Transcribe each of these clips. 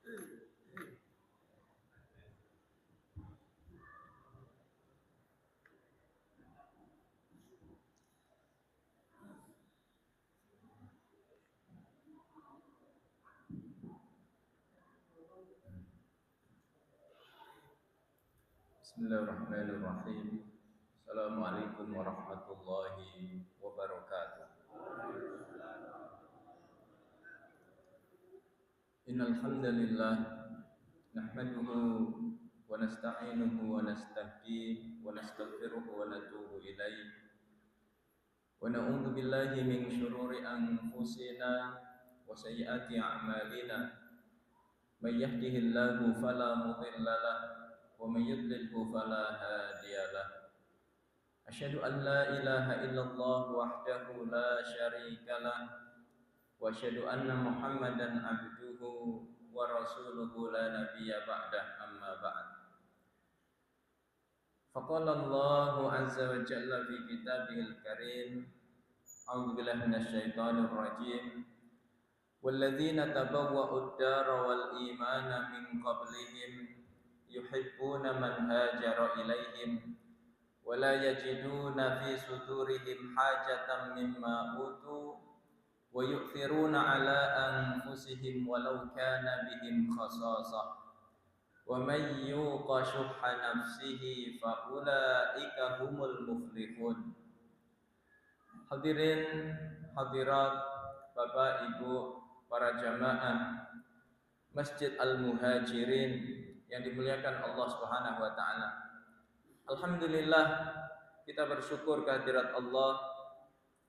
Bismillahirrahmanirrahim. Assalamualaikum warahmatullahi wabarakatuh. Innal hamdalillah nahmaduhu wa nasta'inuhu wa nastahdihi wa nastaghfiruhu wa natubu ilaih. Wa na'udzu billahi min syururi anfusina wa sayyiati a'malina. May yahdihillahu fala mudilla lahu wa may yudlilhu fala hadiya lahu. Asyhadu an la ilaha illallah wahdahu la syarika lah wa asyhadu anna Muhammadan abduhu wa rasuluhu la nabiyya ba'dah amma ba'd. Faqala Allahu azza wa jalla fi kitabihil karim, a'udzu billahi minasyaitonir rajim. Walladzina tabawwa'ud dara wal imana min qablihim yuhibbuna man hajara ilaihim ولا يجدون في صدورهم حاجة مما أوتوا ويؤثرون على أنفسهم ولو كان بهم خصاصة ومن يوق شح نفسه فأولئك هم المفلحون. Hadirin hadirat, Bapak Ibu para jamaah Masjid Al-Muhajirin yang dimuliakan Allah Subhanahu wa taala. Alhamdulillah, kita bersyukur kehadirat Allah.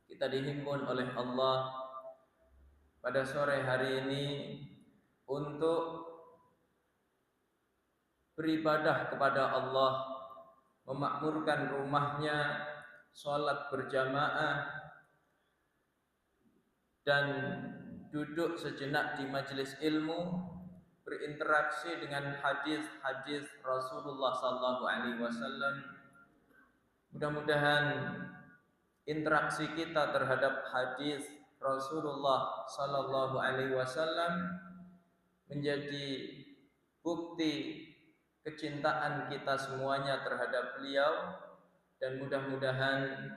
Kita dihimpun oleh Allah pada sore hari ini untuk beribadah kepada Allah, memakmurkan rumahnya, sholat berjamaah, dan duduk sejenak di majelis ilmu, berinteraksi dengan hadis-hadis Rasulullah sallallahu alaihi wasallam. Mudah-mudahan interaksi kita terhadap hadis Rasulullah sallallahu alaihi wasallam menjadi bukti kecintaan kita semuanya terhadap beliau, dan mudah-mudahan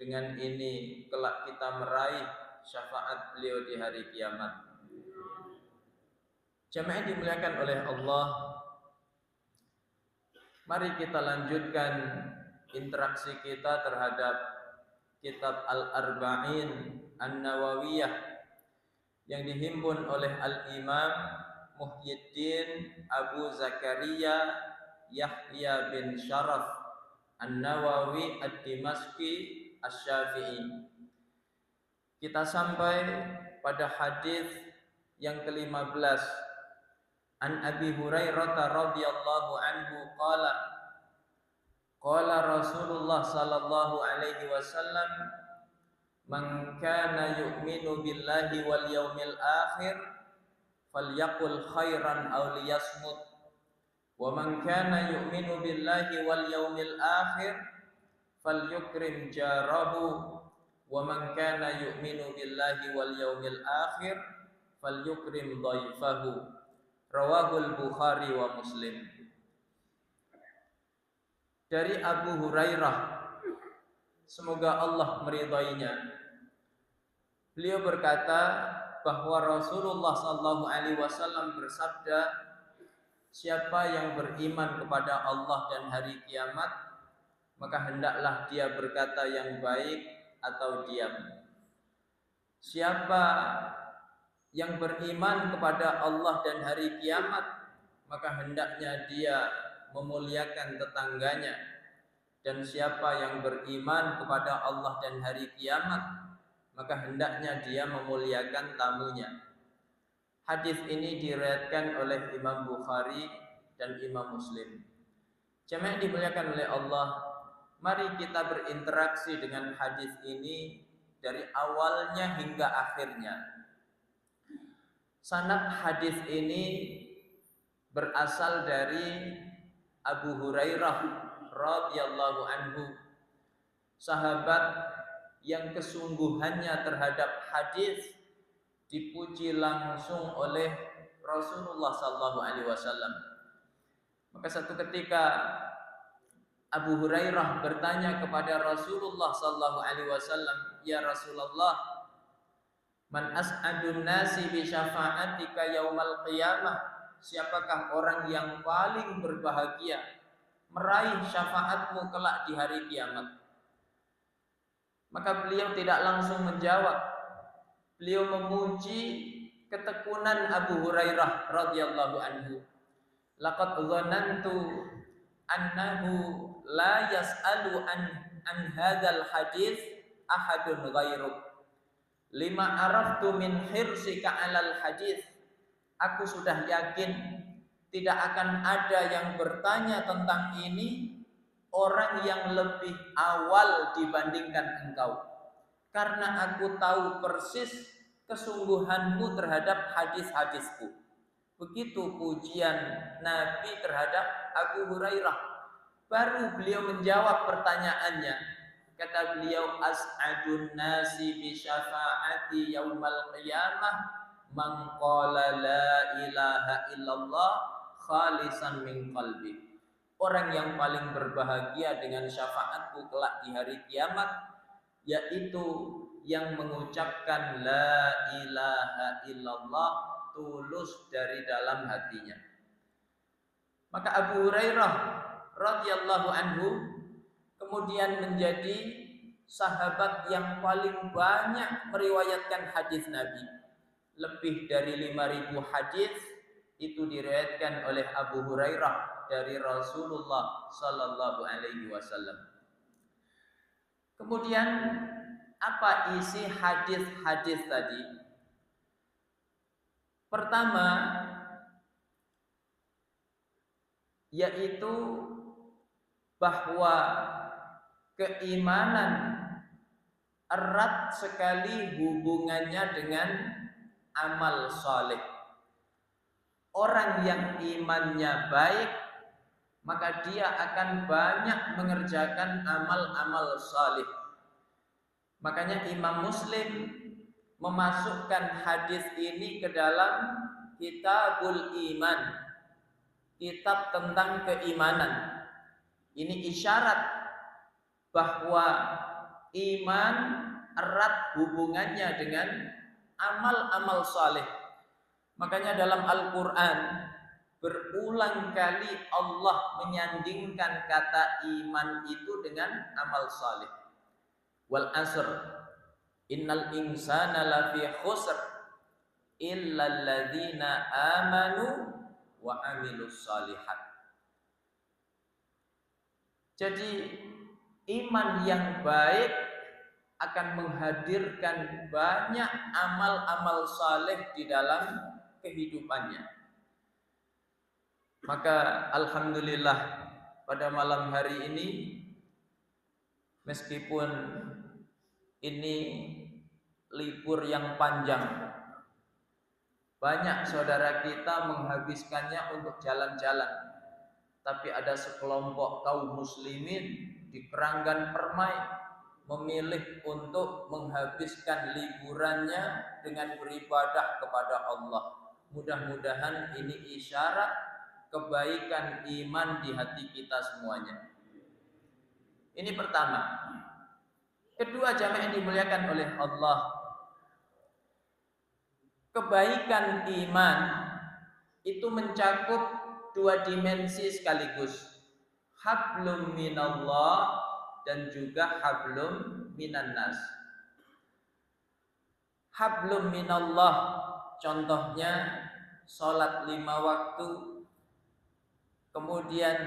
dengan ini kelak kita meraih syafaat beliau di hari kiamat. Jamaah dimuliakan oleh Allah, mari kita lanjutkan interaksi kita terhadap kitab Al-Arba'in An-Nawawiyah yang dihimpun oleh Al-Imam Muhyiddin Abu Zakaria Yahya bin Sharaf An-Nawawi Ad-Dimashqi Asy-Syafi'i. Kita sampai pada hadis yang ke-15. An Abi Hurairah radhiyallahu anhu qala Rasulullah sallallahu alaihi wasallam, man kana yu'minu billahi wal yaumil akhir falyaqul khairan aw liyasmut, wa man kana yu'minu billahi wal yaumil akhir falyukrim jarahu, wa man kana yu'minu billahi wal yaumil akhir falyukrim dhaifahu. Rawahul Bukhari wa Muslim. Dari Abu Hurairah, semoga Allah meridainya, beliau berkata bahwa Rasulullah sallallahu alaihi wasallam bersabda, siapa yang beriman kepada Allah dan hari kiamat, maka hendaklah dia berkata yang baik atau diam. Siapa yang beriman kepada Allah dan hari kiamat, maka hendaknya dia memuliakan tetangganya. Dan siapa yang beriman kepada Allah dan hari kiamat, maka hendaknya dia memuliakan tamunya. Hadis ini diriwayatkan oleh Imam Bukhari dan Imam Muslim. Jemaah dimuliakan oleh Allah, mari kita berinteraksi dengan hadis ini dari awalnya hingga akhirnya. Sanad hadis ini berasal dari Abu Hurairah radhiyallahu anhu, sahabat yang kesungguhannya terhadap hadis dipuji langsung oleh Rasulullah sallallahu alaihi wasallam. Maka satu ketika Abu Hurairah bertanya kepada Rasulullah sallallahu alaihi wasallam, "Ya Rasulullah, man as'adun nasi bi syafa'atika yaumal qiyamah?" Siapakah orang yang paling berbahagia meraih syafaatmu kelak di hari kiamat? Maka beliau tidak langsung menjawab. Beliau memuji ketekunan Abu Hurairah radhiyallahu anhu. Laqad dhanantu annahu la yas'alu an hadzal hadits ahadun ghairuk. Lima araftu min hirsika 'alal hadits. Aku sudah yakin tidak akan ada yang bertanya tentang ini orang yang lebih awal dibandingkan engkau. Karena aku tahu persis kesungguhanmu terhadap hadis-hadisku. Begitu pujian Nabi terhadap Abu Hurairah. Baru beliau menjawab pertanyaannya. Kata beliau, as'adun nasi bi syafa'ati yaumal qiyamah man qala la ilaha illallah khalisan min qalbi. Orang yang paling berbahagia dengan syafaatku kelak di hari kiamat, yaitu yang mengucapkan la ilaha illallah tulus dari dalam hatinya. Maka Abu Hurairah radhiyallahu anhu kemudian menjadi sahabat yang paling banyak meriwayatkan hadis Nabi. Lebih dari 5.000 hadis itu diriwayatkan oleh Abu Hurairah dari Rasulullah sallallahu alaihi wasallam. Kemudian apa isi hadis-hadis tadi? Pertama, yaitu bahwa keimanan erat sekali hubungannya dengan amal saleh. Orang yang imannya baik, maka dia akan banyak mengerjakan amal-amal saleh. Makanya Imam Muslim memasukkan hadis ini ke dalam Kitabul Iman, kitab tentang keimanan. Ini isyarat bahwa iman erat hubungannya dengan amal-amal saleh. Makanya dalam Al-Quran berulang kali Allah menyandingkan kata iman itu dengan amal saleh. Wal asr innal insana lafi khusr illa alladzina amanu wa amilus salihat. Jadi iman yang baik akan menghadirkan banyak amal-amal saleh di dalam kehidupannya. Maka alhamdulillah pada malam hari ini, meskipun ini libur yang panjang, banyak saudara kita menghabiskannya untuk jalan-jalan. Tapi ada sekelompok kaum muslimin di Keranggan Permai memilih untuk menghabiskan liburannya dengan beribadah kepada Allah. Mudah-mudahan ini isyarat kebaikan iman di hati kita semuanya. Ini pertama. Kedua, jamaah yang dimuliakan oleh Allah, kebaikan iman itu mencakup dua dimensi sekaligus, hablum minallah dan juga hablum minan nas. Hablum minallah contohnya salat 5 waktu, kemudian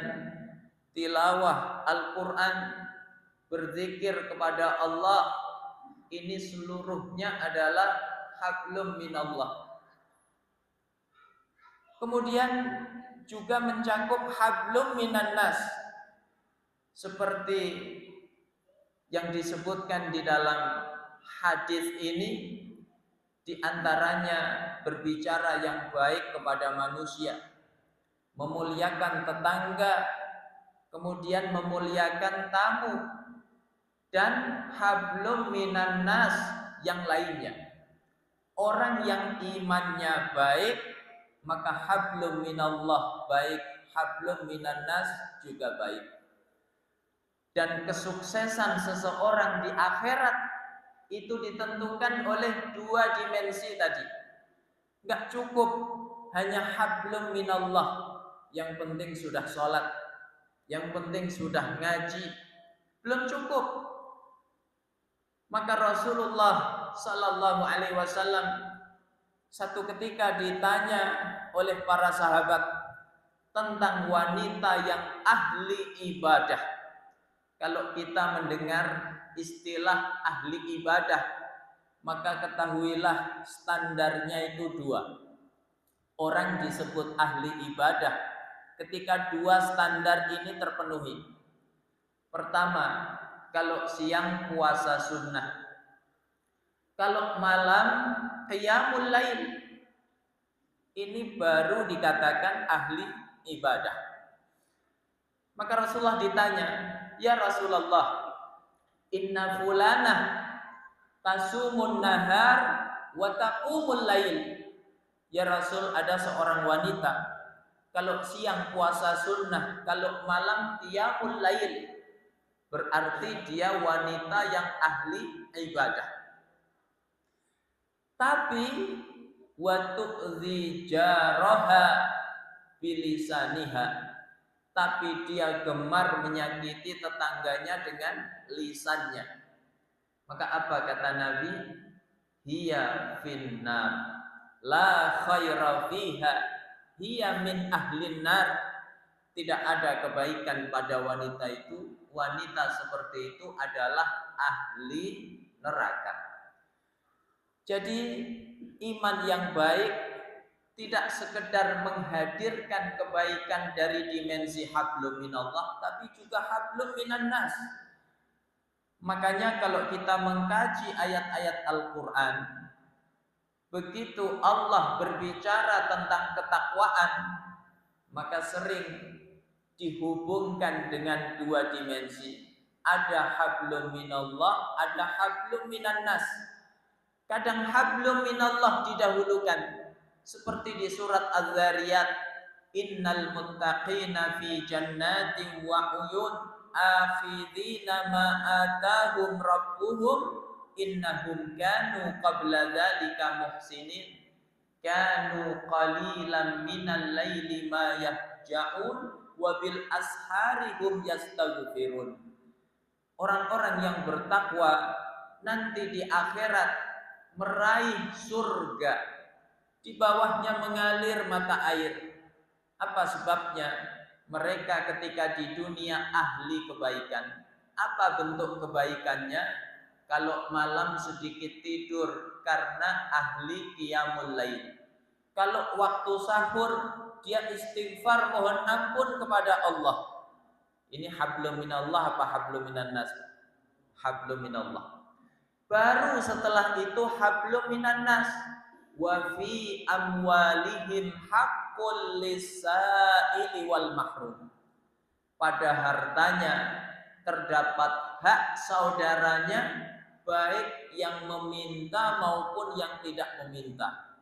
tilawah Al-Quran, berzikir kepada Allah. Ini seluruhnya adalah hablum minallah. Kemudian juga mencakup hablum minan nas, seperti yang disebutkan di dalam hadis ini, di antaranya berbicara yang baik kepada manusia, memuliakan tetangga, kemudian memuliakan tamu, dan hablum minan nas yang lainnya. Orang yang imannya baik maka hablum minallah baik, hablum minan nas juga baik. Dan kesuksesan seseorang di akhirat itu ditentukan oleh dua dimensi tadi. Enggak cukup hanya hablum minallah, yang penting sudah sholat, yang penting sudah ngaji, belum cukup. Maka Rasulullah Sallallahu Alaihi Wasallam satu ketika ditanya oleh para sahabat tentang wanita yang ahli ibadah. Kalau kita mendengar istilah ahli ibadah, maka ketahuilah standarnya itu dua. Orang disebut ahli ibadah ketika dua standar ini terpenuhi. Pertama, kalau siang puasa sunnah, kalau malam qiyamul lail, ini baru dikatakan ahli ibadah. Maka Rasulullah ditanya, ya Rasulullah, inna fulanah tasumun nahar wa taqumul lail. Ya Rasul, ada seorang wanita kalau siang puasa sunnah, kalau malam qiyamul lail, berarti dia wanita yang ahli ibadah. Tapi wa tu'zi jaraha bilisaniha, tapi dia gemar menyakiti tetangganya dengan lisannya. Maka apa kata Nabi? Hiya finnar la khaira fiha, hiya min ahlin nar. Tidak ada kebaikan pada wanita itu. Wanita seperti itu adalah ahli neraka. Jadi iman yang baik tidak sekedar menghadirkan kebaikan dari dimensi hablum minallah, tapi juga hablum minan nas. Makanya kalau kita mengkaji ayat-ayat Al-Quran, begitu Allah berbicara tentang ketakwaan, maka sering dihubungkan dengan dua dimensi. Ada hablum minallah, ada hablum minan nas. Kadang hablum minallah didahulukan, seperti di surat Az-Zariyat, innal muttaqina fi jannatin wa uyun akhidina ma atahum rabbuhum innahum kanu qabla dzalika muhsinin kanu qalilan minal laili ma yahja'un wa bil ashari hum yastaghfirun. Orang-orang yang bertakwa nanti di akhirat meraih surga, di bawahnya mengalir mata air. Apa sebabnya? Mereka ketika di dunia ahli kebaikan. Apa bentuk kebaikannya? Kalau malam sedikit tidur karena ahli qiyamul lail. Kalau waktu sahur dia istighfar mohon ampun kepada Allah. Ini hablum minallah apa hablum minan nas? Hablum minallah. Baru setelah itu hablum minan nas. Wa fi amwalihim haqqul lisaili wal mahrum. Pada hartanya terdapat hak saudaranya, baik yang meminta maupun yang tidak meminta.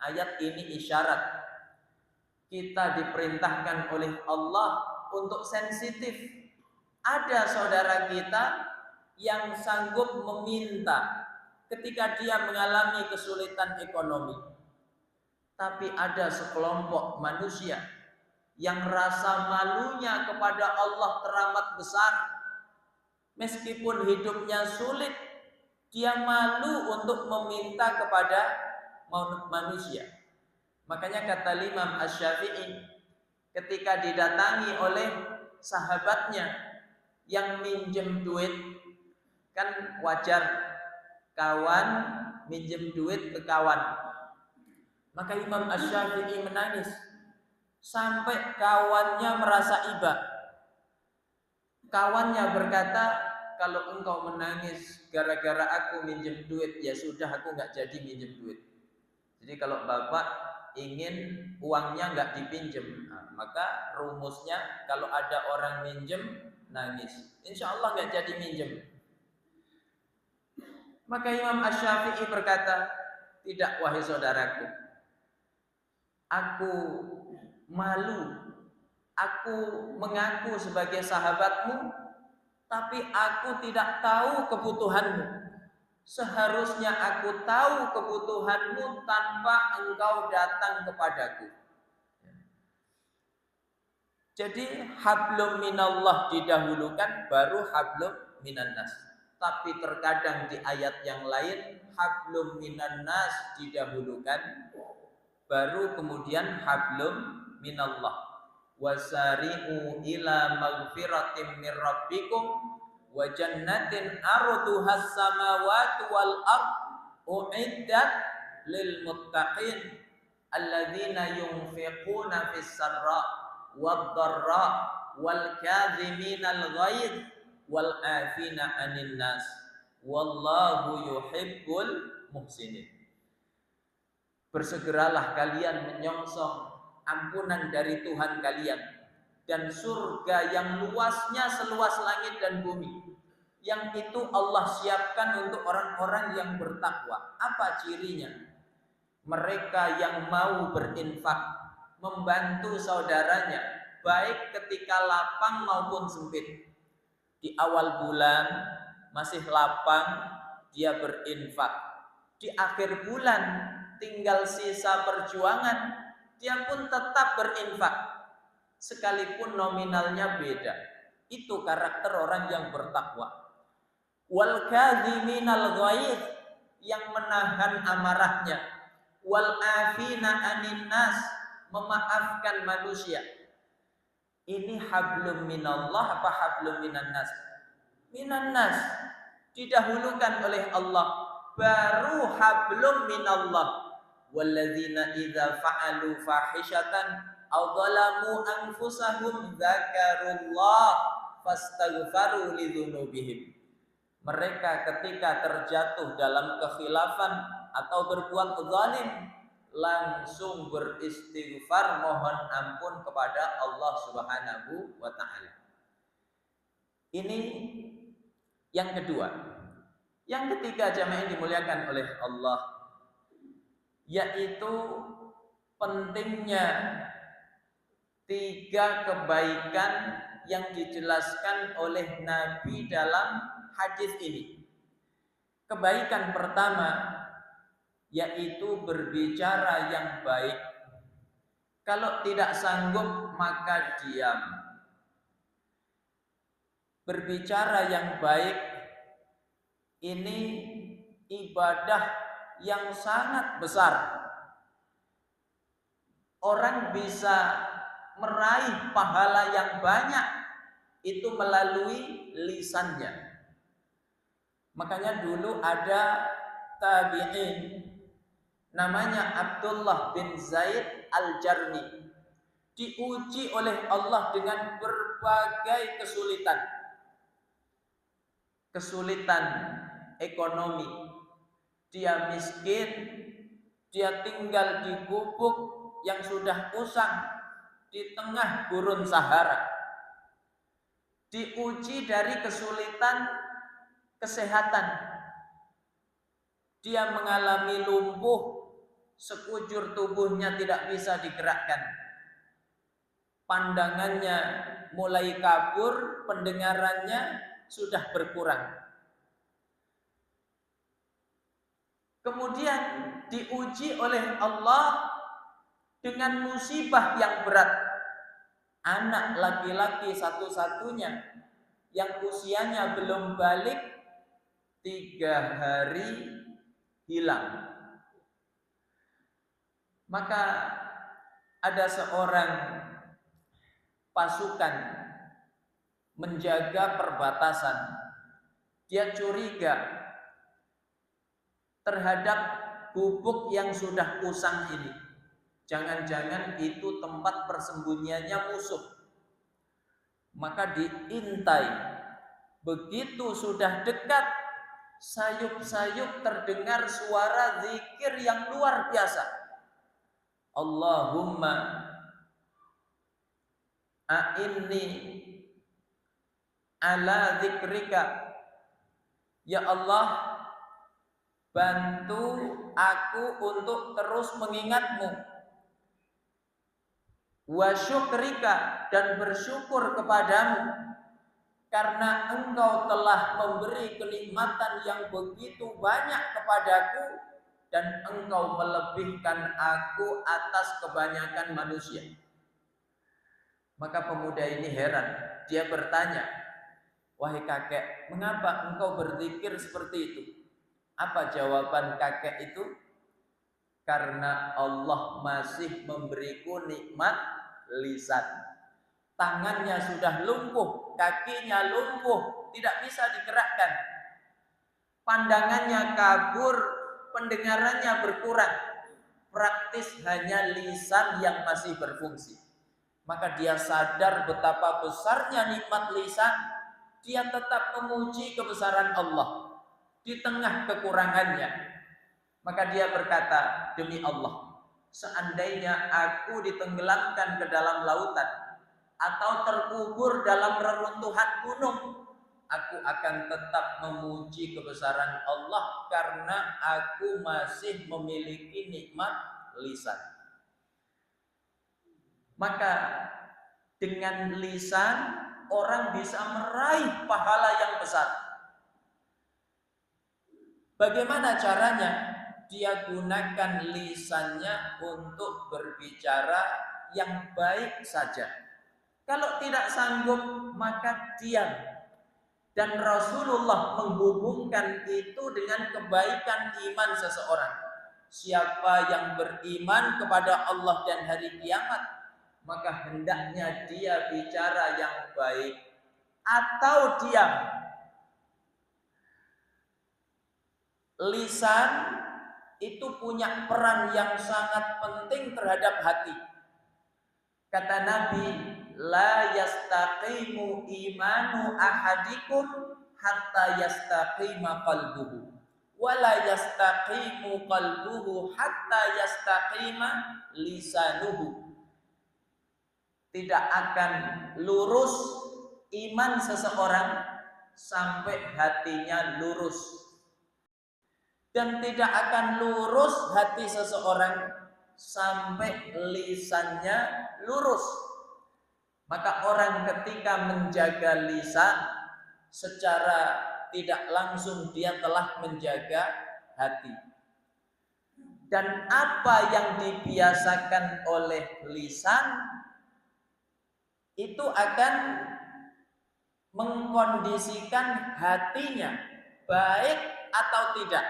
Ayat ini isyarat kita diperintahkan oleh Allah untuk sensitif. Ada saudara kita yang sanggup meminta ketika dia mengalami kesulitan ekonomi. Tapi ada sekelompok manusia yang rasa malunya kepada Allah teramat besar. Meskipun hidupnya sulit, dia malu untuk meminta kepada manusia. Makanya kata Imam Asy-Syafi'i ketika didatangi oleh sahabatnya yang minjem duit, kan wajar kawan minjem duit ke kawan. Maka Imam Asy-Syafi'i menangis sampai kawannya merasa iba. Kawannya berkata, kalau engkau menangis gara-gara aku minjem duit, ya sudah aku nggak jadi minjem duit. Jadi kalau bapak ingin uangnya nggak dipinjem, maka rumusnya kalau ada orang minjem nangis, insya Allah nggak jadi minjem. Maka Imam Asy-Syafi'i berkata, tidak wahai saudaraku, Aku malu, aku mengaku sebagai sahabatmu, tapi aku tidak tahu kebutuhanmu. Seharusnya aku tahu kebutuhanmu tanpa engkau datang kepadaku. Jadi hablum minallah didahulukan, baru hablum minan nas. Tapi terkadang di ayat yang lain hablum minan nas didahulukan, baru kemudian hablum minallah. Wasari'u ila maghfiratin mir rabbikum wa jannatin arduhas samawati wal ard uiddat lil muttaqin alladzina yunfiquna fis sarra wad dharra wal kadhiminal ghaidh wal afina 'anil nas wallahu yuhibbul muhsinin. Bersegeralah kalian menyongsong ampunan dari Tuhan kalian dan surga yang luasnya seluas langit dan bumi, yang itu Allah siapkan untuk orang-orang yang bertakwa. Apa cirinya? Mereka yang mau berinfak, membantu saudaranya, baik ketika lapang maupun sempit. Di awal bulan masih lapang, dia berinfak. Di akhir bulan tinggal sisa perjuangan, dia pun tetap berinfak sekalipun nominalnya beda. Itu karakter orang yang bertakwa. Wal kadhiminal ghaidh, yang menahan amarahnya. Wal afina 'anil nas, memaafkan manusia. Ini hablum minallah apa hablum minan nas? Minan nas didahulukan oleh Allah, baru hablum minallah. Walladzina idza fa'alu fahishatan aw zalamu anfusahum dzakarullah fastaghfaru lidzunubihim. Mereka ketika terjatuh dalam kekhilafan atau berbuat zalim, langsung beristighfar, mohon ampun kepada Allah Subhanahu wa taala. Ini yang kedua. Yang ketiga, jamaah yang dimuliakan oleh Allah, yaitu pentingnya 3 kebaikan yang dijelaskan oleh Nabi dalam hadis ini. Kebaikan pertama yaitu berbicara yang baik. Kalau tidak sanggup maka diam. Berbicara yang baik ini ibadah yang sangat besar. Orang bisa meraih pahala yang banyak itu melalui lisannya. Makanya dulu ada tabi'in namanya Abdullah bin Zaid al-Jarmi, diuji oleh Allah dengan berbagai kesulitan ekonomi. Dia miskin, dia tinggal di gubuk yang sudah usang di tengah gurun Sahara. Diuji dari kesulitan kesehatan. Dia mengalami lumpuh, sekujur tubuhnya tidak bisa digerakkan. Pandangannya mulai kabur, pendengarannya sudah berkurang. Kemudian diuji oleh Allah dengan musibah yang berat. Anak laki-laki satu-satunya yang usianya belum balik 3 hari hilang. Maka ada seorang pasukan menjaga perbatasan. Dia curiga terhadap gubuk yang sudah usang ini. Jangan-jangan itu tempat persembunyiannya musuh. Maka diintai. Begitu sudah dekat, sayup-sayup terdengar suara zikir yang luar biasa. Allahumma a'inni ala zikrika. Ya Allah, bantu aku untuk terus mengingatmu. wa syukrika, dan bersyukur kepadamu karena engkau telah memberi kenikmatan yang begitu banyak kepadaku dan engkau melebihkan aku atas kebanyakan manusia. Maka pemuda ini heran, dia bertanya, wahai kakek, mengapa engkau berzikir seperti itu? Apa jawaban kakek itu? Karena Allah masih memberiku nikmat lisan. Tangannya sudah lumpuh, kakinya lumpuh, tidak bisa digerakkan. Pandangannya kabur, pendengarannya berkurang. Praktis hanya lisan yang masih berfungsi. Maka dia sadar betapa besarnya nikmat lisan. Dia tetap memuji kebesaran Allah di tengah kekurangannya. Maka dia berkata, demi Allah, seandainya aku ditenggelamkan ke dalam lautan atau terkubur dalam reruntuhan gunung, aku akan tetap memuji kebesaran Allah karena aku masih memiliki nikmat lisan. Maka dengan lisan orang bisa meraih pahala yang besar. Bagaimana caranya? Dia gunakan lisannya untuk berbicara yang baik saja. Kalau tidak sanggup, maka diam. Dan Rasulullah menghubungkan itu dengan kebaikan iman seseorang. Siapa yang beriman kepada Allah dan hari kiamat, maka hendaknya dia bicara yang baik atau diam. Lisan itu punya peran yang sangat penting terhadap hati. Kata Nabi, la yastaqimu imanu ahadikum hatta yastaqima qalbuhu wa la yastaqimu qalbuhu hatta yastaqima lisanuhu. Tidak akan lurus iman seseorang sampai hatinya lurus, dan tidak akan lurus hati seseorang sampai lisannya lurus. Maka orang ketika menjaga lisan, secara tidak langsung dia telah menjaga hati. Dan apa yang dibiasakan oleh lisan itu akan mengkondisikan hatinya baik atau tidak.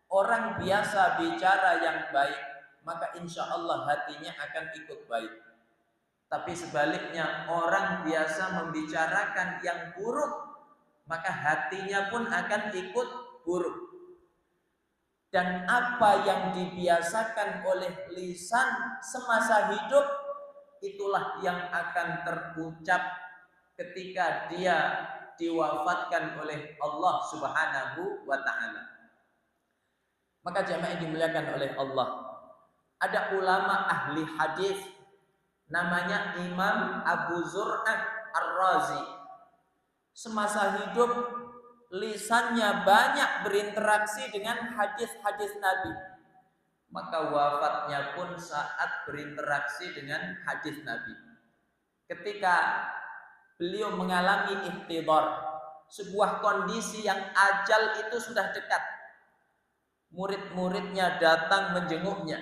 Orang biasa bicara yang baik, maka insya Allah hatinya akan ikut baik. Tapi sebaliknya, orang biasa membicarakan yang buruk, maka hatinya pun akan ikut buruk. Dan apa yang dibiasakan oleh lisan semasa hidup, itulah yang akan terucap ketika dia diwafatkan oleh Allah Subhanahu wa ta'ala. Maka jamaah yang dimuliakan oleh Allah, ada ulama ahli hadis namanya Imam Abu Zur'ah Ar-Razi. Semasa hidup lisannya banyak berinteraksi dengan hadis-hadis Nabi. Maka wafatnya pun saat berinteraksi dengan hadis Nabi. Ketika beliau mengalami ihtidar, sebuah kondisi yang ajal itu sudah dekat. Murid-muridnya datang menjenguknya.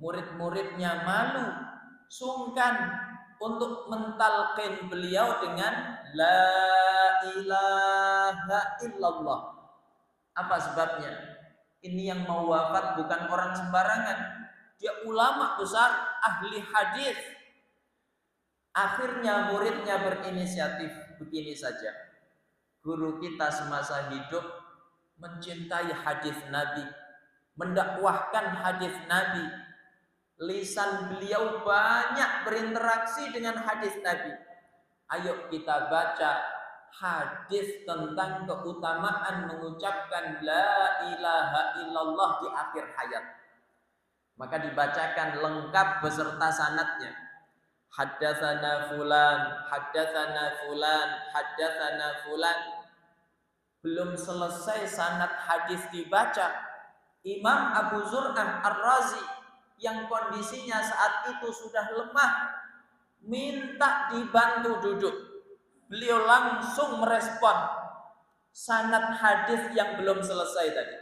Murid-muridnya malu, sungkan untuk mentalqin beliau dengan la ilaha illallah. Apa sebabnya? Ini yang mau wafat bukan orang sembarangan. Dia ulama besar, ahli hadis. Akhirnya muridnya berinisiatif, begini saja. Guru kita semasa hidup mencintai hadis Nabi, mendakwahkan hadis Nabi. Lisan beliau banyak berinteraksi dengan hadis Nabi. Ayo kita baca hadis tentang keutamaan mengucapkan la ilaha illallah di akhir hayat. Maka dibacakan lengkap beserta sanadnya. Haddatsana fulan, haddatsana fulan, haddatsana fulan. Belum selesai sanad hadis dibaca, Imam Abu Zur'ah Ar-Razi yang kondisinya saat itu sudah lemah minta dibantu duduk. Beliau langsung merespon sanad hadis yang belum selesai tadi.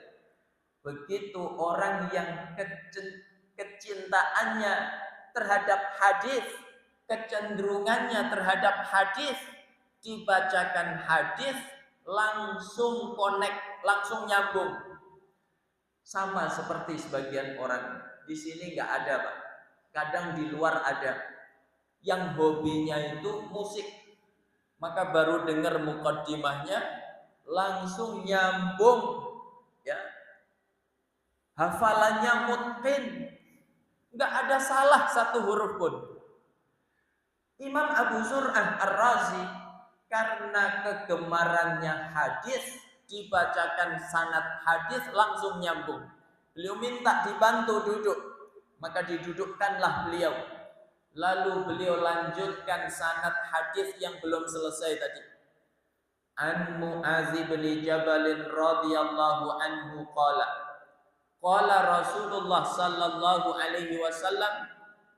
Begitu orang yang kecintaannya terhadap hadis, kecenderungannya terhadap hadis, dibacakan hadis langsung connect, langsung nyambung. Sama seperti sebagian orang di sini nggak ada, Pak. Kadang di luar ada yang hobinya itu musik, maka baru dengar mukaddimahnya langsung nyambung, ya. Hafalannya mutqin, nggak ada salah satu huruf pun. Imam Abu Zur'ah Ar-Razi karena kegemarannya hadis, dibacakan sanad hadis langsung nyambung. Beliau minta dibantu duduk, maka didudukkanlah beliau. Lalu beliau lanjutkan sanad hadis yang belum selesai tadi. An Mu'adz bin Jabal radhiyallahu anhu qala Rasulullah sallallahu alaihi wasallam,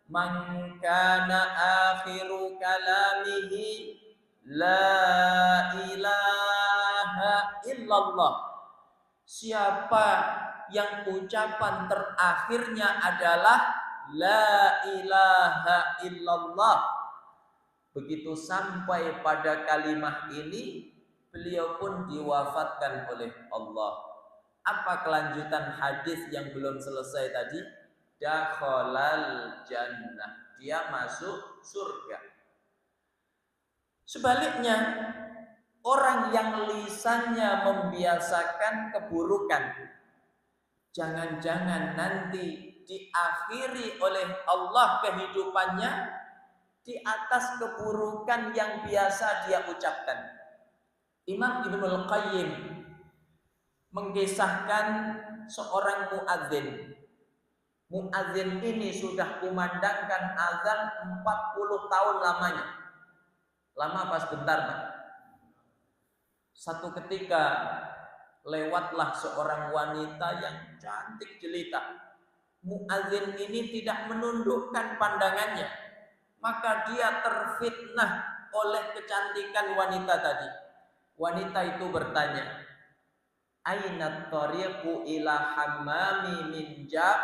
man kana akhiru kalamihi la ilaha illallah. Siapa yang ucapan terakhirnya adalah la ilaha illallah, begitu sampai pada kalimat ini beliau pun diwafatkan oleh Allah. Apa kelanjutan hadis yang belum selesai tadi? Dakhalal jannah, dia masuk surga. Sebaliknya, orang yang lisannya membiasakan keburukan, jangan-jangan nanti diakhiri oleh Allah kehidupannya di atas keburukan yang biasa dia ucapkan. Imam Ibnul Qayyim mengkisahkan seorang muadzin. Muadzin ini sudah kumandangkan azan 40 tahun lamanya. Lama apa sebentar, Pak? Satu ketika lewatlah seorang wanita yang cantik jelita. Muadzin ini tidak menundukkan pandangannya, maka dia terfitnah oleh kecantikan wanita tadi. Wanita itu bertanya, aina tariqu ila hammami min jab?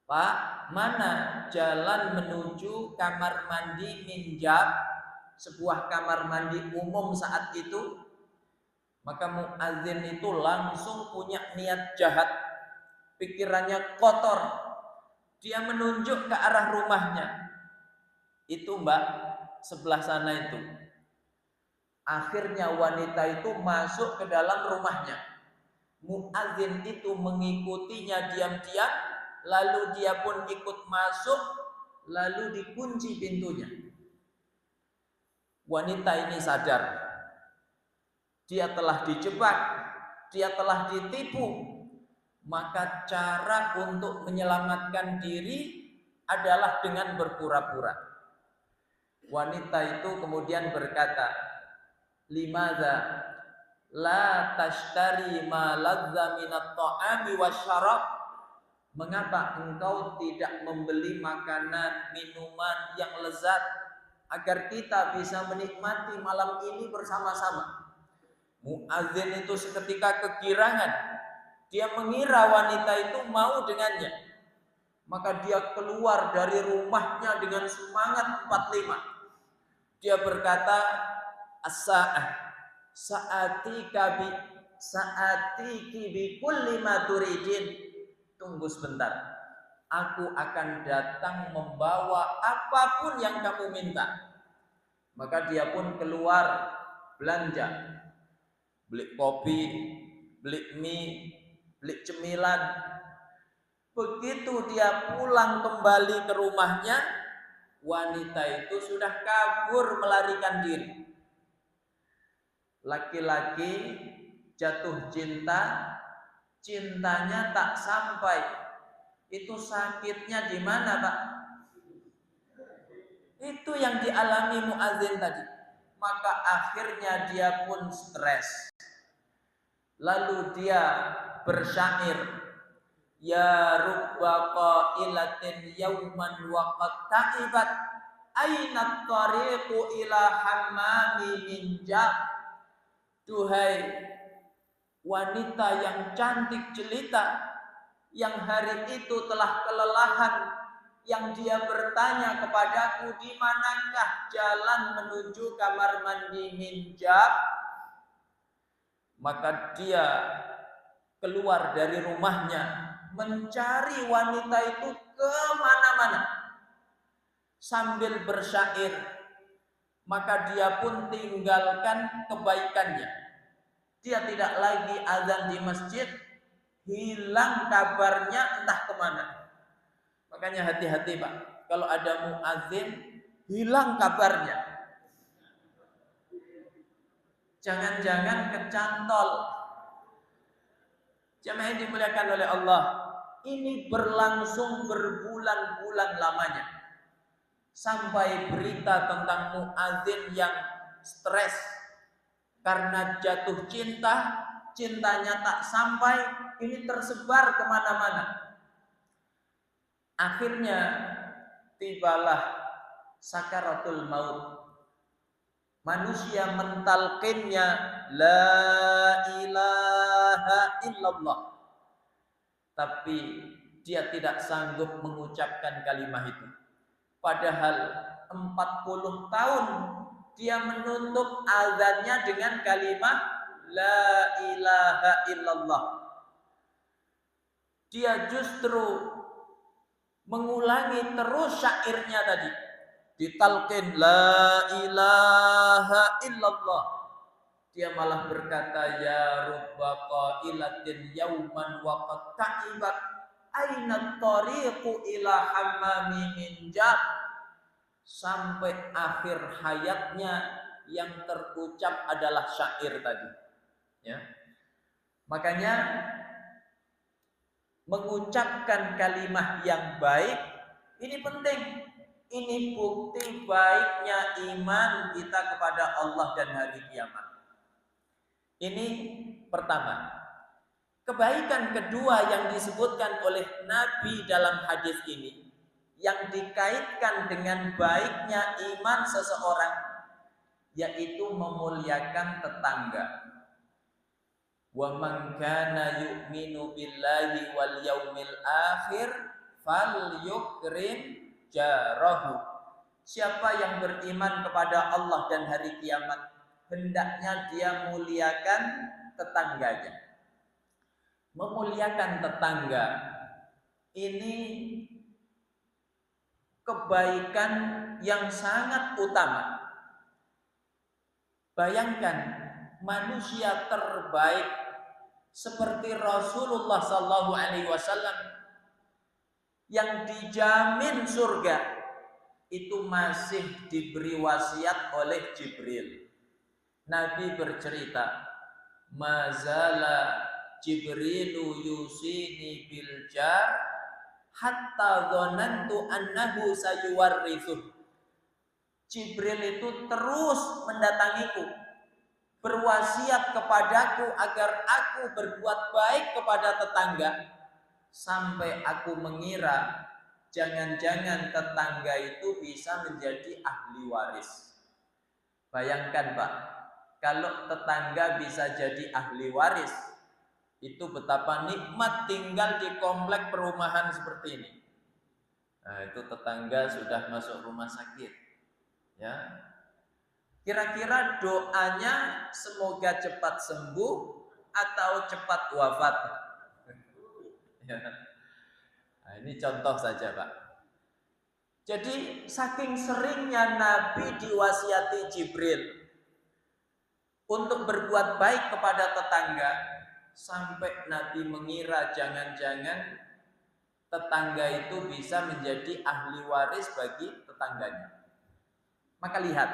Pak, mana jalan menuju kamar mandi min jab? Sebuah kamar mandi umum saat itu. Maka muadzin itu langsung punya niat jahat, pikirannya kotor. Dia menunjuk ke arah rumahnya. Itu, Mbak, sebelah sana itu. Akhirnya wanita itu masuk ke dalam rumahnya. Muadzin itu mengikutinya diam-diam, lalu dia pun ikut masuk, lalu dikunci pintunya. Wanita ini sadar, dia telah dijebak, dia telah ditipu. Maka cara untuk menyelamatkan diri adalah dengan berpura-pura. Wanita itu kemudian berkata, limadza la tashtari ma ladza minat ta'ami wasyarab? Mengapa engkau tidak membeli makanan, minuman yang lezat agar kita bisa menikmati malam ini bersama-sama? Muadzin itu seketika kegirangan. Dia mengira wanita itu mau dengannya. Maka dia keluar dari rumahnya dengan semangat 45. Dia berkata, as-sa'ah sa'atiki bi kulli ma turidin. Tunggu sebentar, aku akan datang membawa apapun yang kamu minta. Maka dia pun keluar belanja, beli kopi, beli mie, beli cemilan. Begitu dia pulang kembali ke rumahnya, wanita itu sudah kabur melarikan diri. Laki-laki jatuh cinta, cintanya tak sampai. Itu sakitnya di mana, Pak? Itu yang dialami muadzin tadi. Maka akhirnya dia pun stres. Lalu dia bersyair, Ya rubba qailatin yauman wa qad ta'ibat aina tariqu ila hammami min jab. Duhai wanita yang cantik jelita, yang hari itu telah kelelahan, yang dia bertanya kepadaku, di manakah jalan menuju kamar mandi minjab? Maka dia keluar dari rumahnya mencari wanita itu kemana-mana sambil bersyair. Maka dia pun tinggalkan kebaikannya. Dia tidak lagi azan di masjid, hilang kabarnya entah kemana. Makanya hati-hati Pak, kalau ada muadzin hilang kabarnya, jangan-jangan kecantol. Jamaah yang dimuliakan oleh Allah, ini berlangsung berbulan-bulan lamanya, sampai berita tentang muadzin yang stres karena jatuh cinta, cintanya tak sampai, ini tersebar kemana-mana. Akhirnya tibalah sakaratul maut. Manusia mentalkinnya la ilaha illallah, tapi dia tidak sanggup mengucapkan kalimat itu. Padahal 40 tahun dia menutup azannya dengan kalimat la ilaha illallah. Dia justru mengulangi terus syairnya tadi, ditalqin la ilaha illallah. Dia malah berkata ya rubba qailatin yauman wa qad ta'ibat aina tariqu ila hammami min jab. Sampai akhir hayatnya yang terucap adalah syair tadi, ya. Makanya mengucapkan kalimat yang baik ini penting. Ini bukti baiknya iman kita kepada Allah dan hari kiamat. Ini pertama. Kebaikan kedua yang disebutkan oleh Nabi dalam hadis ini, yang dikaitkan dengan baiknya iman seseorang, yaitu memuliakan tetangga. Wa man kana yu'minu billahi wal yaumil akhir falyukrim jarahu. Siapa yang beriman kepada Allah dan hari kiamat, hendaknya dia muliakan tetangganya. Memuliakan tetangga ini kebaikan yang sangat utama. Bayangkan manusia terbaik seperti Rasulullah SAW yang dijamin surga itu masih diberi wasiat oleh Jibril. Nabi bercerita, mazala Jibrilu yusini bil jar hatta dhanantu annahu sayuwarrithu. Jibril itu terus mendatangiku, berwasiat kepadaku agar aku berbuat baik kepada tetangga, sampai aku mengira jangan-jangan tetangga itu bisa menjadi ahli waris. Bayangkan Pak, kalau tetangga bisa jadi ahli waris, itu betapa nikmat tinggal di komplek perumahan seperti ini. Nah, itu tetangga sudah masuk rumah sakit, ya. Kira-kira doanya semoga cepat sembuh atau cepat wafat. Nah, ini contoh saja Pak. Jadi saking seringnya Nabi diwasiati Jibril untuk berbuat baik kepada tetangga, sampai Nabi mengira jangan-jangan tetangga itu bisa menjadi ahli waris bagi tetangganya. Maka lihat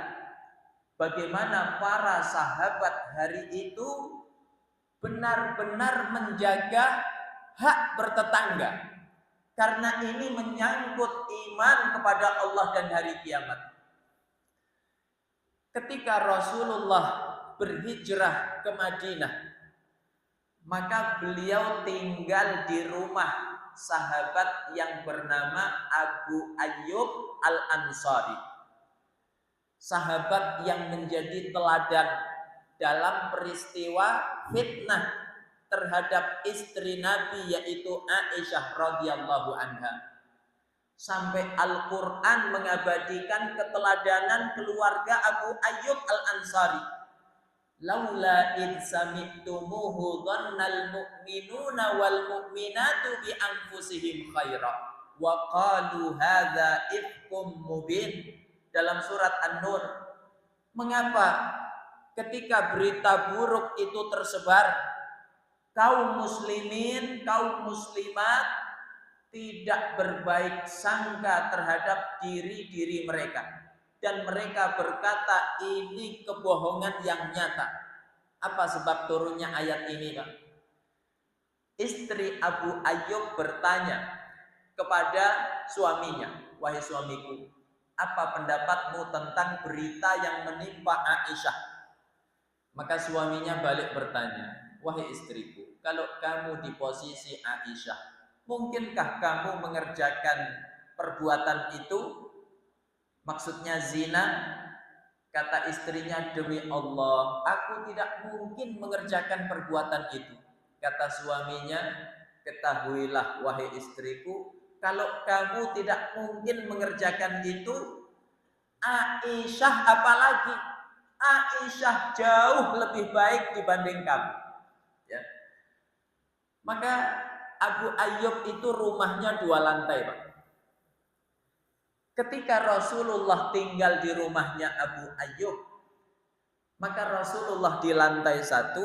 bagaimana para sahabat hari itu benar-benar menjaga hak bertetangga, karena ini menyangkut iman kepada Allah dan hari kiamat. Ketika Rasulullah berhijrah ke Madinah, maka beliau tinggal di rumah sahabat yang bernama Abu Ayyub Al-Ansari. Sahabat yang menjadi teladan dalam peristiwa fitnah terhadap istri Nabi yaitu Aisyah radhiyallahu anha. Sampai Al-Quran mengabadikan keteladanan keluarga Abu Ayyub Al-Ansari. Laula id sami'tumuhu dhannal mu'minuna wal mu'minatu bi anfusihim khaira wa qalu hadza ifkum mubin. Dalam surat An-Nur. Mengapa ketika berita buruk itu tersebar, kaum muslimin, kaum muslimat tidak berbaik sangka terhadap diri-diri mereka, dan mereka berkata ini kebohongan yang nyata. Apa sebab turunnya ayat ini, Pak? Istri Abu Ayyub bertanya kepada suaminya, wahai suamiku, apa pendapatmu tentang berita yang menimpa Aisyah? Maka suaminya balik bertanya, wahai istriku, kalau kamu di posisi Aisyah, mungkinkah kamu mengerjakan perbuatan itu? Maksudnya zina. Kata istrinya, demi Allah, aku tidak mungkin mengerjakan perbuatan itu. Kata suaminya, ketahuilah wahai istriku, kalau kamu tidak mungkin mengerjakan itu, Aisyah apalagi? Aisyah jauh lebih baik dibanding kamu. Ya. Maka Abu Ayyub itu rumahnya 2 lantai, Pak. Ketika Rasulullah tinggal di rumahnya Abu Ayyub, maka Rasulullah di lantai 1,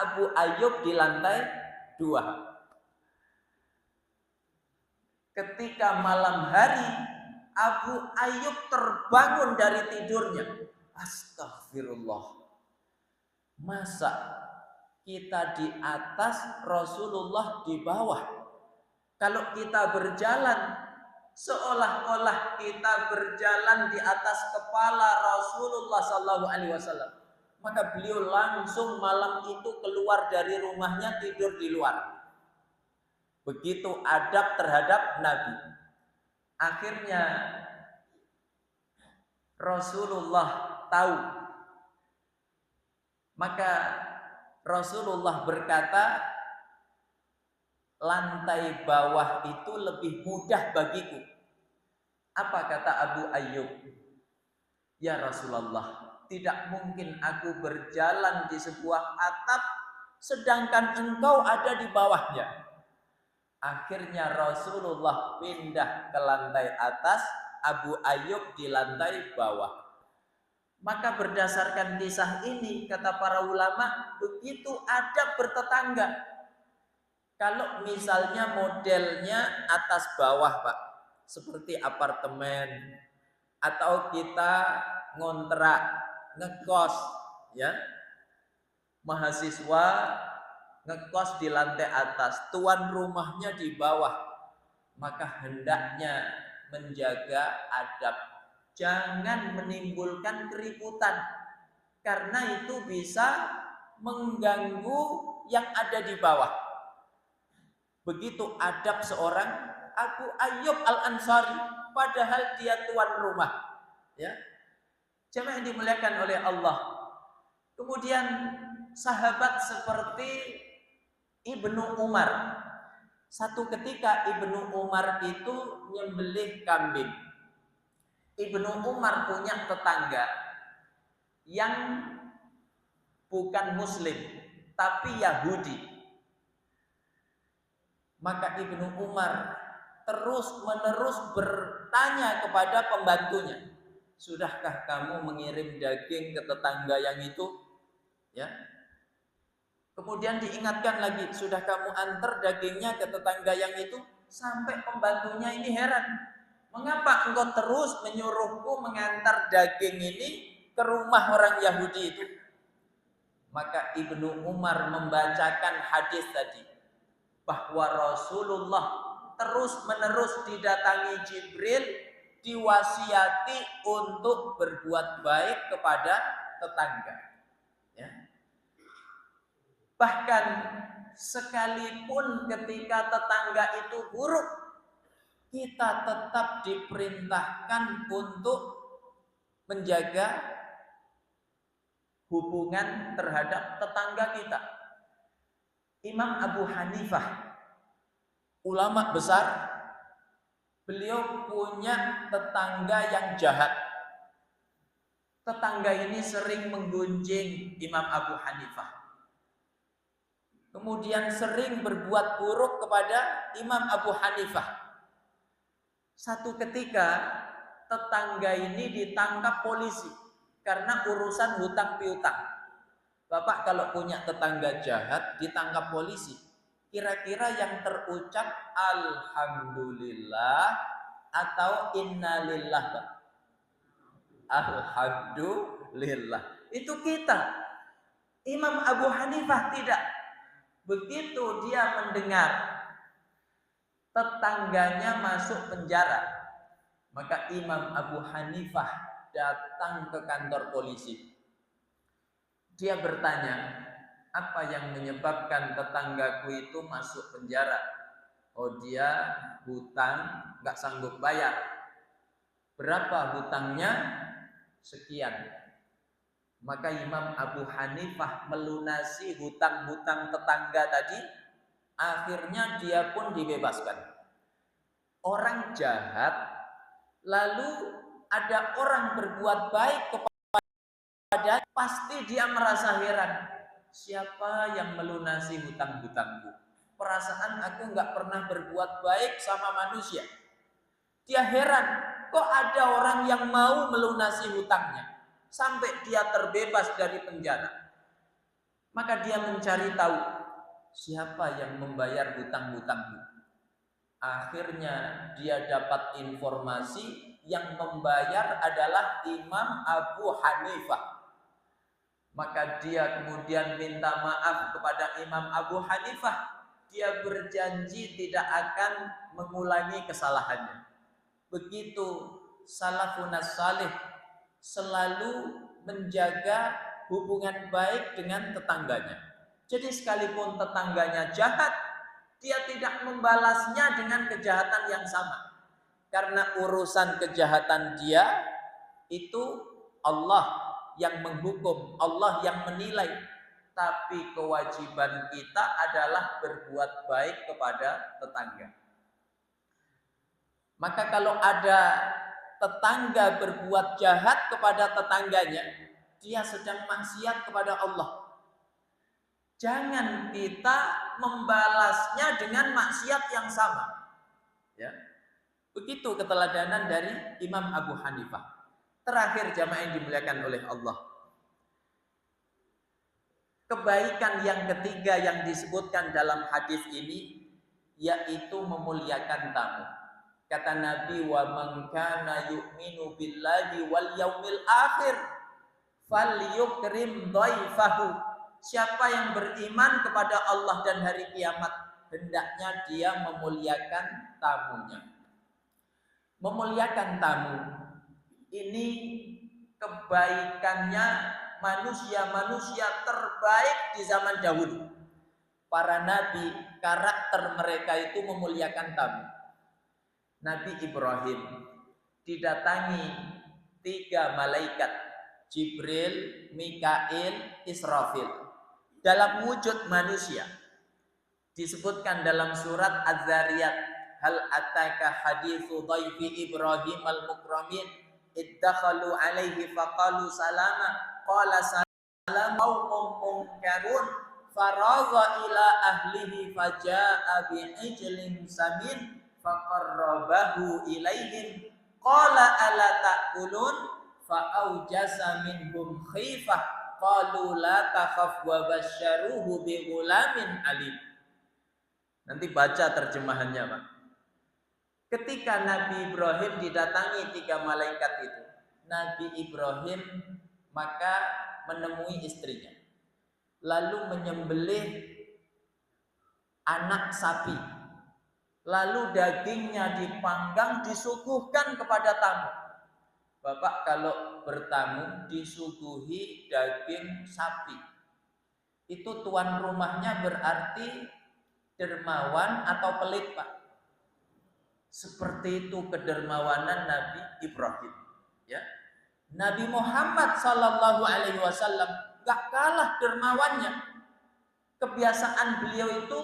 Abu Ayyub di lantai 2. Ketika malam hari, Abu Ayyub terbangun dari tidurnya. Astagfirullah. Masa kita di atas, Rasulullah di bawah? Kalau kita berjalan, seolah-olah kita berjalan di atas kepala Rasulullah SAW. Maka beliau langsung malam itu keluar dari rumahnya, tidur di luar. Begitu adab terhadap Nabi. Akhirnya Rasulullah tahu. Maka Rasulullah berkata, lantai bawah itu lebih mudah bagiku. Apa kata Abu Ayyub? Ya Rasulullah, tidak mungkin aku berjalan di sebuah atap sedangkan engkau ada di bawahnya. Akhirnya Rasulullah pindah ke lantai atas, Abu Ayyub di lantai bawah. Maka berdasarkan kisah ini, kata para ulama, begitu adab bertetangga. Kalau misalnya modelnya atas bawah, Pak, seperti apartemen atau kita ngontrak, ngekos, ya, mahasiswa ngekos di lantai atas, tuan rumahnya di bawah, maka hendaknya menjaga adab, jangan menimbulkan keributan, karena itu bisa mengganggu yang ada di bawah. Begitu adab seorang Abu Ayyub Al-Ansari, padahal dia tuan rumah, ya. Jemaah yang dimuliakan oleh Allah. Kemudian sahabat seperti Ibnu Umar. Satu ketika Ibnu Umar itu nyembelih kambing. Ibnu Umar punya tetangga yang bukan Muslim, tapi Yahudi. Maka Ibnu Umar terus-menerus bertanya kepada pembantunya, sudahkah kamu mengirim daging ke tetangga yang itu? Ya. Kemudian diingatkan lagi, sudah kamu antar dagingnya ke tetangga yang itu? Sampai pembantunya ini heran, mengapa engkau terus menyuruhku mengantar daging ini ke rumah orang Yahudi itu? Maka Ibnu Umar membacakan hadis tadi, bahwa Rasulullah terus-menerus didatangi Jibril, diwasiati untuk berbuat baik kepada tetangga. Ya. Bahkan sekalipun ketika tetangga itu buruk, kita tetap diperintahkan untuk menjaga hubungan terhadap tetangga kita. Imam Abu Hanifah, ulama besar, beliau punya tetangga yang jahat. Tetangga ini sering menggunjing Imam Abu Hanifah. Kemudian sering berbuat buruk kepada Imam Abu Hanifah. Satu ketika tetangga ini ditangkap polisi karena urusan hutang piutang. Bapak kalau punya tetangga jahat ditangkap polisi, kira-kira yang terucap alhamdulillah atau innalillah, Pak? Alhamdulillah. Itu kita. Imam Abu Hanifah tidak. Begitu dia mendengar tetangganya masuk penjara, maka Imam Abu Hanifah datang ke kantor polisi. Dia bertanya, apa yang menyebabkan tetanggaku itu masuk penjara? Oh, dia hutang nggak sanggup bayar. Berapa hutangnya? Sekian. Maka Imam Abu Hanifah melunasi hutang-hutang tetangga tadi. Akhirnya dia pun dibebaskan. Orang jahat, lalu ada orang berbuat baik kepada, pasti dia merasa heran. Siapa yang melunasi hutang-hutangku? Perasaan aku nggak pernah berbuat baik sama manusia. Dia heran, kok ada orang yang mau melunasi hutangnya sampai dia terbebas dari penjara. Maka dia mencari tahu siapa yang membayar hutang-hutangmu. Akhirnya dia dapat informasi yang membayar adalah Imam Abu Hanifah. Maka dia kemudian minta maaf kepada Imam Abu Hanifah. Dia berjanji tidak akan mengulangi kesalahannya. Begitu salafun salih selalu menjaga hubungan baik dengan tetangganya. Jadi sekalipun tetangganya jahat, dia tidak membalasnya dengan kejahatan yang sama. Karena urusan kejahatan dia itu Allah yang menghukum, Allah yang menilai. Tapi kewajiban kita adalah berbuat baik kepada tetangga. Maka kalau ada tetangga berbuat jahat kepada tetangganya, dia sedang maksiat kepada Allah. Jangan kita membalasnya dengan maksiat yang sama. Ya. Begitu keteladanan dari Imam Abu Hanifah. Terakhir jamaah yang dimuliakan oleh Allah. Kebaikan yang ketiga yang disebutkan dalam hadis ini yaitu memuliakan tamu. Kata Nabi, wa man kana yu'minu billahi wal yaumil akhir falyukrim dhaifahu. Siapa yang beriman kepada Allah dan hari kiamat, hendaknya dia memuliakan tamunya. Memuliakan tamu ini kebaikannya manusia-manusia terbaik di zaman dahulu. Para nabi, karakter mereka itu memuliakan tamu. Nabi Ibrahim didatangi 3 malaikat, Jibril, Mikail, Israfil, dalam wujud manusia. Disebutkan dalam surat Az-Zariyat, hal ataka hadithu dhaifi Ibrahim al-mukramin iddakhalu alaihi faqalu salama qala salam qaumun munkarun faragha ila ahlihi faja'a bi'ijlin samin faqarrabahu ilaihim qala ala ta'kulun fa'aujasa minhum khifah qalu la takhaf wa basyaruhu bi ghulamin alim. Nanti baca terjemahannya, Pak. Ketika Nabi Ibrahim didatangi 3 malaikat itu, Nabi Ibrahim maka menemui istrinya, lalu menyembelih anak sapi, lalu dagingnya dipanggang disuguhkan kepada tamu. Bapak kalau bertamu disuguhi daging sapi, Itu tuan rumahnya berarti dermawan atau pelit, Pak? Seperti itu kedermawanan Nabi Ibrahim, ya. Nabi Muhammad sallallahu alaihi wasallam gak kalah dermawannya. Kebiasaan beliau itu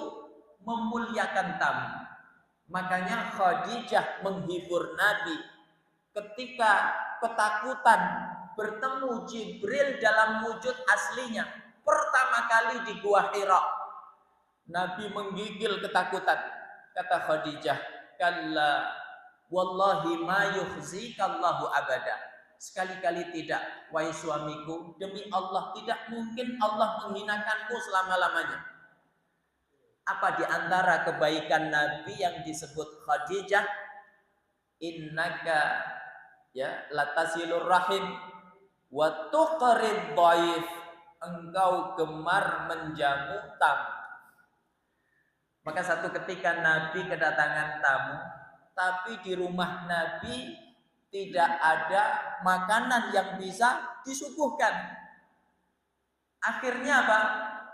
memuliakan tamu. Makanya Khadijah menghibur Nabi ketika ketakutan bertemu Jibril dalam wujud aslinya pertama kali di Gua Hira. Nabi menggigil ketakutan. Kata Khadijah, "Kalla wallahi ma yukhzikallahu abada." Sekali-kali tidak, wahai suamiku, demi Allah tidak mungkin Allah menghinakanmu selama-lamanya. Apa di antara kebaikan Nabi yang disebut Khadijah? Innaka ya latasilur rahim wa tuqrid dhaif. Engkau gemar menjamu tamu. Maka satu ketika Nabi kedatangan tamu, tapi di rumah Nabi tidak ada makanan yang bisa disuguhkan. Akhirnya apa?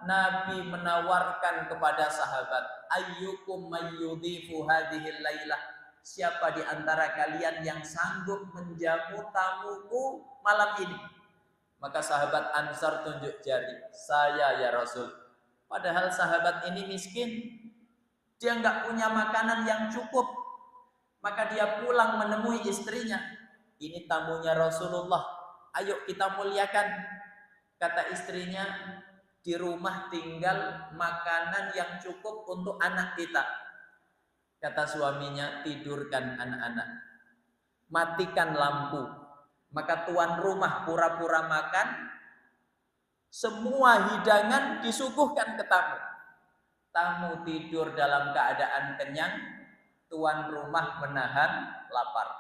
Nabi menawarkan kepada sahabat, ayyukum mayyudhifu hadhil lailah. Siapa di antara kalian yang sanggup menjamu tamuku malam ini? Maka sahabat Ansar tunjuk jari, saya ya Rasul. Padahal sahabat ini miskin, dia nggak punya makanan yang cukup. Maka dia pulang menemui istrinya. Ini tamunya Rasulullah, ayo kita muliakan. Kata istrinya, di rumah tinggal makanan yang cukup untuk anak kita. Kata suaminya, tidurkan anak-anak, matikan lampu. Maka tuan rumah pura-pura makan, semua hidangan disuguhkan ke tamu. Tamu tidur dalam keadaan kenyang, tuan rumah menahan lapar.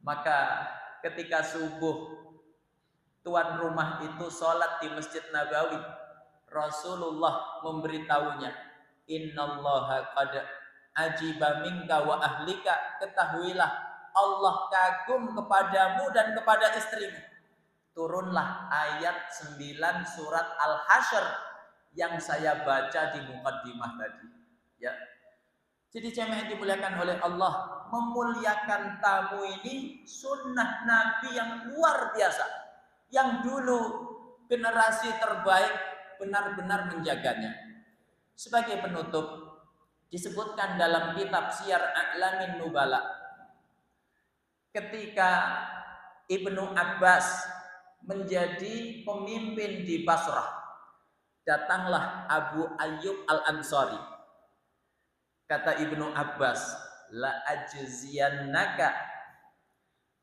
Maka ketika subuh, tuan rumah itu sholat di Masjid Nabawi. Rasulullah memberitahunya, innallaha qad ajiba minka wa ahlika. Ketahuilah, Allah kagum kepadamu dan kepada istrimu. Turunlah ayat 9 surat Al-Hasyr yang saya baca di mukaddimah tadi, ya. Jadi jemaah yang dimuliakan oleh Allah, memuliakan tamu ini sunnah Nabi yang luar biasa, yang dulu generasi terbaik benar-benar menjaganya. Sebagai penutup, disebutkan dalam kitab Syiar A'lamin Nubala, ketika Ibnu Abbas menjadi pemimpin di Basrah, datanglah Abu Ayyub Al-Ansari. Kata Ibnu Abbas, la ajziyannaka,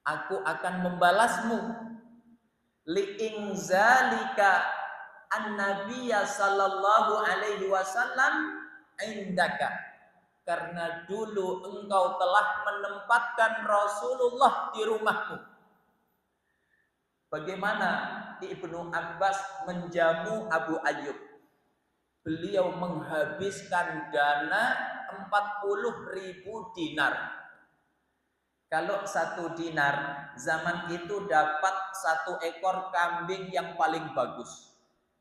aku akan membalasmu, li'inzalika an-nabiyya sallallahu alaihi wasallam indaka, karena dulu engkau telah menempatkan Rasulullah di rumahmu. Bagaimana Ibnu Abbas menjamu Abu Ayyub? Beliau menghabiskan dana 40.000 dinar. Kalau 1 dinar zaman itu dapat 1 ekor kambing yang paling bagus.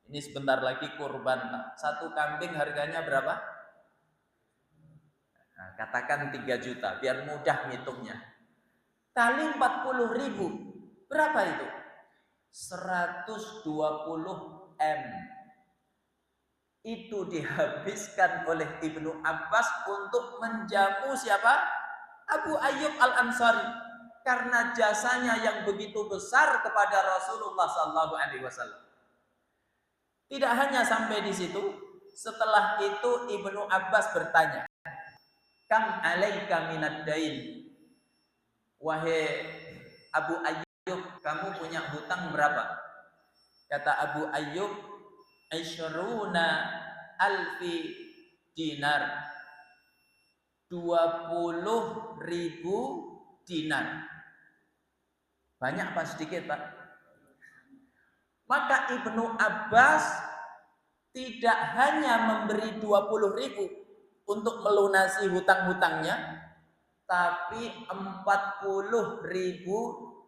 Ini sebentar lagi kurban, Pak. 1 kambing harganya berapa? Nah, katakan 3 juta biar mudah ngitungnya. Kali 40.000 berapa itu? 120 M. Itu dihabiskan oleh Ibnu Abbas untuk menjamu siapa? Abu Ayyub Al-Ansari, karena jasanya yang begitu besar kepada Rasulullah SAW. Tidak hanya sampai di situ, setelah itu Ibnu Abbas bertanya, kam alaika minad dain? Wahai Abu Ayyub, kamu punya hutang berapa? Kata Abu Ayyub, Aisyaruna alfi dinar, 20.000 dinar. Banyak apa sedikit, Pak? Maka Ibnu Abbas tidak hanya memberi 20.000 untuk melunasi hutang-hutangnya, tapi 40.000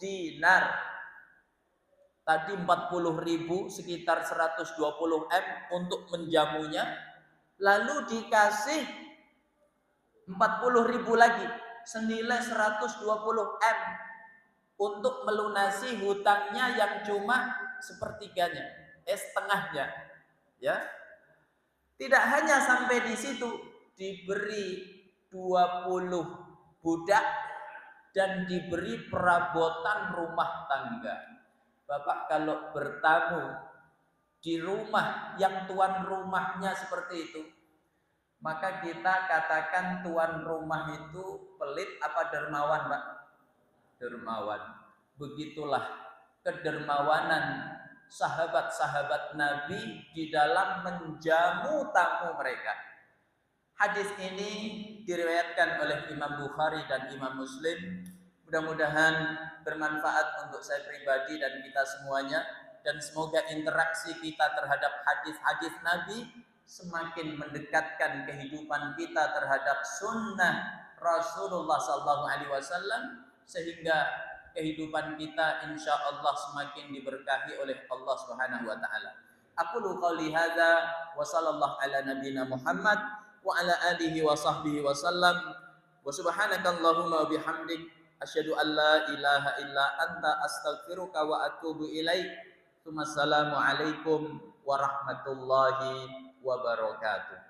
dinar. Tadi 40.000 sekitar 120 M untuk menjamunya. Lalu dikasih 40.000 lagi senilai 120 M untuk melunasi hutangnya yang cuma sepertiganya, setengahnya. Ya. Tidak hanya sampai di situ, diberi 20 budak dan diberi perabotan rumah tangga. Bapak kalau bertamu di rumah yang tuan rumahnya seperti itu, maka kita katakan tuan rumah itu pelit apa dermawan, Pak? Dermawan. Begitulah kedermawanan sahabat-sahabat Nabi di dalam menjamu tamu mereka. Hadis ini diriwayatkan oleh Imam Bukhari dan Imam Muslim. Mudah-mudahan bermanfaat untuk saya pribadi dan kita semuanya, dan semoga interaksi kita terhadap hadis-hadis Nabi semakin mendekatkan kehidupan kita terhadap sunnah Rasulullah SAW, sehingga kehidupan kita insya Allah semakin diberkahi oleh Allah Subhanahu wa taala. Aqulu qouli hadza wa sallallahu ala nabiyyina Muhammad wa ala alihi wa sahbihi wa sallam wa subhanakallahumma wa bihamdik asyhadu an la ilaha illa anta astaghfiruka wa atubu ilaik. Assalamu alaikum warahmatullahi wabarakatuh.